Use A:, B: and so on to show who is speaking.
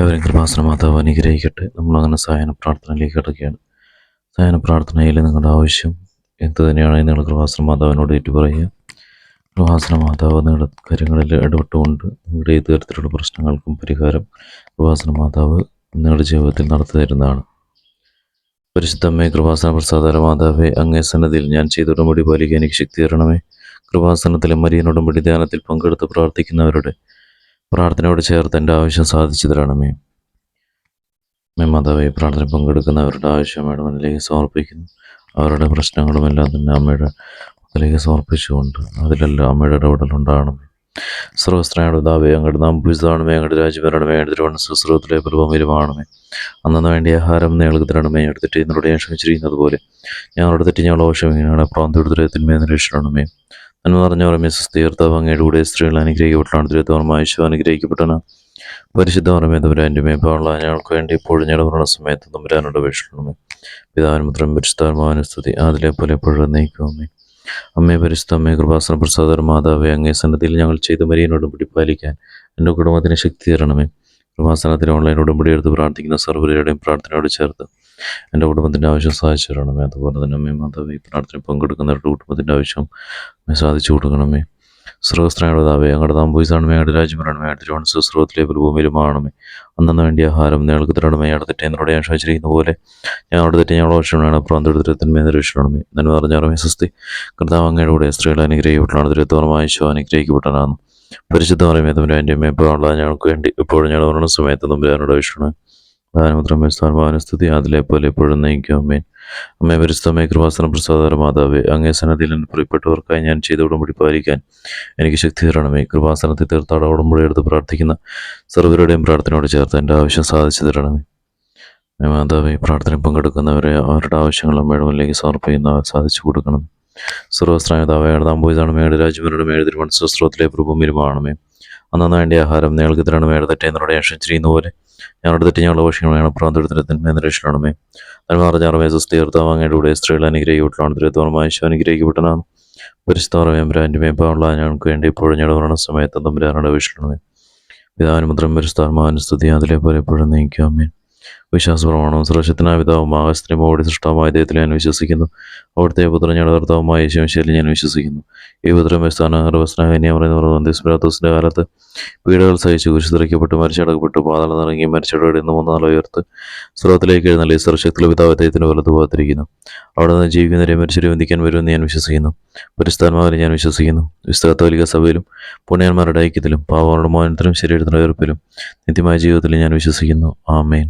A: നമ്മളെവരും കൃപാസന മാതാവ് അനുഗ്രഹിക്കട്ടെ. നമ്മളങ്ങനെ സായന പ്രാർത്ഥനയിലേക്ക് കിടക്കുകയാണ്. സായന പ്രാർത്ഥനയിൽ നിങ്ങളുടെ ആവശ്യം എന്ത് തന്നെയാണെന്ന് നിങ്ങൾ കൃപാസന മാതാവിനോട് ഏറ്റുപറയുക. കൃപാസന മാതാവ് നിങ്ങളുടെ കാര്യങ്ങളിൽ ഇടപെട്ടുകൊണ്ട് നിങ്ങളുടെ ഏത് തരത്തിലുള്ള പ്രശ്നങ്ങൾക്കും പരിഹാരം കൃപാസന മാതാവ് നിങ്ങളുടെ ജീവിതത്തിൽ നടത്തി തരുന്നതാണ്. പരിശുദ്ധമ്മേ, കൃപാസന പ്രസാദ മാതാവേ, അങ്ങേ സന്നദ്ധിയിൽ ഞാൻ ചെയ്ത ഉടമ്പടി പാലിക്കാൻ എനിക്ക് ശക്തി തരണമേ. കൃപാസനത്തിലെ മരിയൻ ഉടമ്പടി ധ്യാനത്തിൽ പങ്കെടുത്ത് പ്രാർത്ഥിക്കുന്നവരുടെ പ്രാർത്ഥനയോട് ചേർത്ത് എൻ്റെ ആവശ്യം സാധിച്ചു തരണമേ. മാതാവേ, പ്രാർത്ഥന പങ്കെടുക്കുന്നവരുടെ ആവശ്യം അമ്മയുടെ മുന്നിലേക്ക് സമർപ്പിക്കുന്നു. അവരുടെ പ്രശ്നങ്ങളുമെല്ലാം തന്നെ അമ്മയുടെ മുന്നിലേക്ക് സമർപ്പിച്ചുകൊണ്ട് അതിലെല്ലാം അമ്മയുടെ ഇടപെടലുണ്ടാകണമേ. സർവസ്ത്രയുടെ ദാവേ, അങ്ങയുടെ നാം പൂജിതമാണമേ. അങ്ങയുടെ രാജ്യം വരണമേ. അങ്ങയുടെ തിരുവണ്ണ സുശ്രൂത്തിലെ പ്രഭവമിലുമാണമേ. അന്നു വേണ്ടിയ ആഹാരം ഞങ്ങൾക്ക് തരണമേ. അങ്ങയുടെ തെറ്റി എന്നോട് ഞാൻ ക്ഷമിച്ചിരിക്കുന്നത് പോലെ ഞങ്ങളുടെ തെറ്റി ഞങ്ങൾ ക്ഷമിക്കുകയാണ്. പ്രാന്തത്തിന്മേ നിരീക്ഷണമേ. നന്മ പറഞ്ഞവരമേ സുസ്ഥീർത്താവ്, അങ്ങയുടെ കൂടെ സ്ത്രീകൾ അനുഗ്രഹിക്കപ്പെട്ടാണ്. തിരുത്തോർമായ ഈശോ അനുഗ്രഹിക്കപ്പെട്ടാണ്. പരിശുദ്ധമേ തമ്പുരാൻ്റെ മേലുള്ള ഞങ്ങൾക്ക് വേണ്ടി ഇപ്പോഴും ഞങ്ങളുടെ സമയത്ത് തമ്പുരാനോട് അപേക്ഷിക്കണമേ. പിതാവിനും പുത്രനും പരിശുദ്ധാത്മാവിനും സ്തുതി, അതിലെ പോലെ എപ്പോഴും നയിക്കുമേ. അമ്മേ പരിശുദ്ധമ്മേ, കൃപാസന പ്രസാദ മാതാവേ, അങ്ങേ സന്നദ്ധിയിൽ ഞങ്ങൾ ചെയ്ത മരിയൻ ഉടമ്പടി പാലിക്കാൻ എൻ്റെ കുടുംബത്തിന് ശക്തി തരണമേ. കൃപാസനത്തിൽ ഓൺലൈൻ ഉടമ്പടി എടുത്ത് പ്രാർത്ഥിക്കുന്ന സർവരുടെയും പ്രാർത്ഥനയോട് ചേർത്ത് എൻ്റെ കുടുംബത്തിൻ്റെ ആവശ്യം സാധിച്ചു തരണമേ. അതുപോലെ തന്നെ അമ്മേ മാതാവേ, പ്രാർത്ഥന പങ്കെടുക്കുന്നവരുടെ കുടുംബത്തിൻ്റെ ആവശ്യം സാധിച്ചു കൊടുക്കണമേ. സർവസ്ത്രയുടേതാവേ, അങ്ങയുടെ നാം പൂജിതമാണമേ. അങ്ങയുടെ രാജ്യം വരണമേ. അങ്ങയുടെ തിരുവണ്ണ സുശ്രൂത്തിലെ ഭൂമിയിലുമാണമേ. അന്നു വേണ്ടിയ ആഹാരം ഞങ്ങൾക്ക് തരണമേ. ഞങ്ങളുടെ തെറ്റേ എന്നോട് ഞാൻ ക്ഷമിച്ചിരിക്കുന്ന പോലെ ഞങ്ങളുടെ തെറ്റേ ഞങ്ങൾ ക്ഷമയാണ്. പ്രാന്തത്തിന്മേ നിരീക്ഷണമേ. നന്മ പറഞ്ഞാറമേ സ്വസ്തി. കർത്താവ് അങ്ങയുടെ കൂടെ സ്ത്രീകൾ അനുഗ്രഹിക്കപ്പെട്ടാണ്. തിരുത്തോർമായ ഈശോ അനുഗ്രഹിക്കപ്പെട്ടാണ്. പരിശുദ്ധ പറയുമേ തമ്പുരാൻ്റെ മേലുള്ള ഞങ്ങൾക്ക് വേണ്ടി ഇപ്പോഴും ഞങ്ങളുടെ സമയത്ത് തമ്പുരാനോട് അപേക്ഷിക്കണം. പ്രധാനമന്ത്രി സ്തുതി, അതിലെ പോലെ എപ്പോഴും നയിക്കും. അമ്മേ. അമ്മേ പരിശുദ്ധമേ, കൃപാസന പ്രസാദ മാതാവേ, അങ്ങേ സന്നദ്ധിയിൽ പ്രിയപ്പെട്ടവർക്കായി ഞാൻ ചെയ്ത ഉടമ്പടി പാലിക്കാൻ എനിക്ക് ശക്തി തരണമേ. കൃപാസനത്തിൽ തീർത്ഥാട ഉടമ്പടി എടുത്ത് പ്രാർത്ഥിക്കുന്ന സർവരുടെയും പ്രാർത്ഥനയോട് ചേർത്ത് എൻ്റെ ആവശ്യം സാധിച്ചു തരണമേ. മാതാവേ, പ്രാർത്ഥന പങ്കെടുക്കുന്നവരെ അവരുടെ ആവശ്യങ്ങൾ അമ്മയുടെ മുന്നിലേക്ക് സമർപ്പിക്കുന്ന സാധിച്ചു കൊടുക്കണം. സർവസ്ത്രമാതാവയുടെ നാം പോയതാണ്. മേയുടെ രാജ്യവരുടെ മേയുടെ തിരുവണ്ണ സുസ്ത്രത്തിലെ പ്രഭൂമിയിലുമാണമേ. അന്നു വേണ്ടിയ ആഹാരം ഞങ്ങൾക്ക് തരണമേ. തെറ്റേ എന്നോട് ഞാൻ ക്ഷമിച്ചിരിക്കുന്ന പോലെ ഞങ്ങളുടെ തെറ്റി ഞങ്ങളുടെ ആവശ്യങ്ങളാണ്. പ്രാന്തത്തിന്മേ നിരീക്ഷണമേ. നന്മ പറഞ്ഞാറമേ സുസ്ഥീർത്താവ്, അങ്ങയുടെ കൂടെ സ്ത്രീകൾ അനുഗ്രഹിക്കപ്പെട്ടാണ്. തിരുത്തോർമായ ഈശോ അനുഗ്രഹിക്കപ്പെട്ടാണ്. പരിശുദ്ധമേ തമ്പുരാൻ്റെ മേലുള്ള ഞങ്ങൾക്ക് വേണ്ടി ഇപ്പോഴും ഞങ്ങളുടെ സമയത്ത് തമ്പുരാനോട് അപേക്ഷിക്കണമേ. പിതാവിനും പുത്രനും പരിശുദ്ധാത്മാവിനും സ്തുതി, അതിലെ പോലെ എപ്പോഴും നയിക്കും. അമ്മേ. വിശ്വാസപ്രമാണവും സുരക്ഷിതനായ പിതാവും ആകാശത്തിനുമോടി സൃഷ്ടാവുമായ ദൈവത്തിൽ ഞാൻ വിശ്വസിക്കുന്നു. അവിടുത്തെ പുത്രൻ ഞങ്ങളുടെ കർത്താവുമായ യേശുമിശിഹായിൽ ഞാൻ വിശ്വസിക്കുന്നു. ഈ പുത്രൻ സ്പിലാത്തോസിന്റെ കാലത്ത് പീഡകൾ സഹിച്ച് കുരിശിതറയ്ക്കപ്പെട്ട് മരിച്ചടക്കപ്പെട്ടു പാതാളം ഇറങ്ങി മരിച്ചവരുടെ ഇന്ന് 3 നാൾ ഉയർത്ത് സ്രോതത്തിലേക്ക് എഴുന്നള്ളി സർവശക്തിയുള്ള പിതാവ് ദൈവത്തിന് വലത്ത് പോകാത്തിരിക്കുന്നു. അവിടെ നിന്ന് ജീവിക്കുന്നവരെ മരിച്ചവരെ വന്ദിക്കാൻ വരുമെന്ന് ഞാൻ വിശ്വസിക്കുന്നു. പരിശുദ്ധാത്മാവിനെ ഞാൻ വിശ്വസിക്കുന്നു. വിശുദ്ധ കത്തോലിക്ക സഭയിലും പുണ്യന്മാരുടെ ഐക്യത്തിലും പാവങ്ങളുടെ മോചനത്തിലും ശരീരത്തിന്റെ ഉയർപ്പിലും നിത്യമായ ജീവിതത്തിലും ഞാൻ വിശ്വസിക്കുന്നു. ആമേൻ.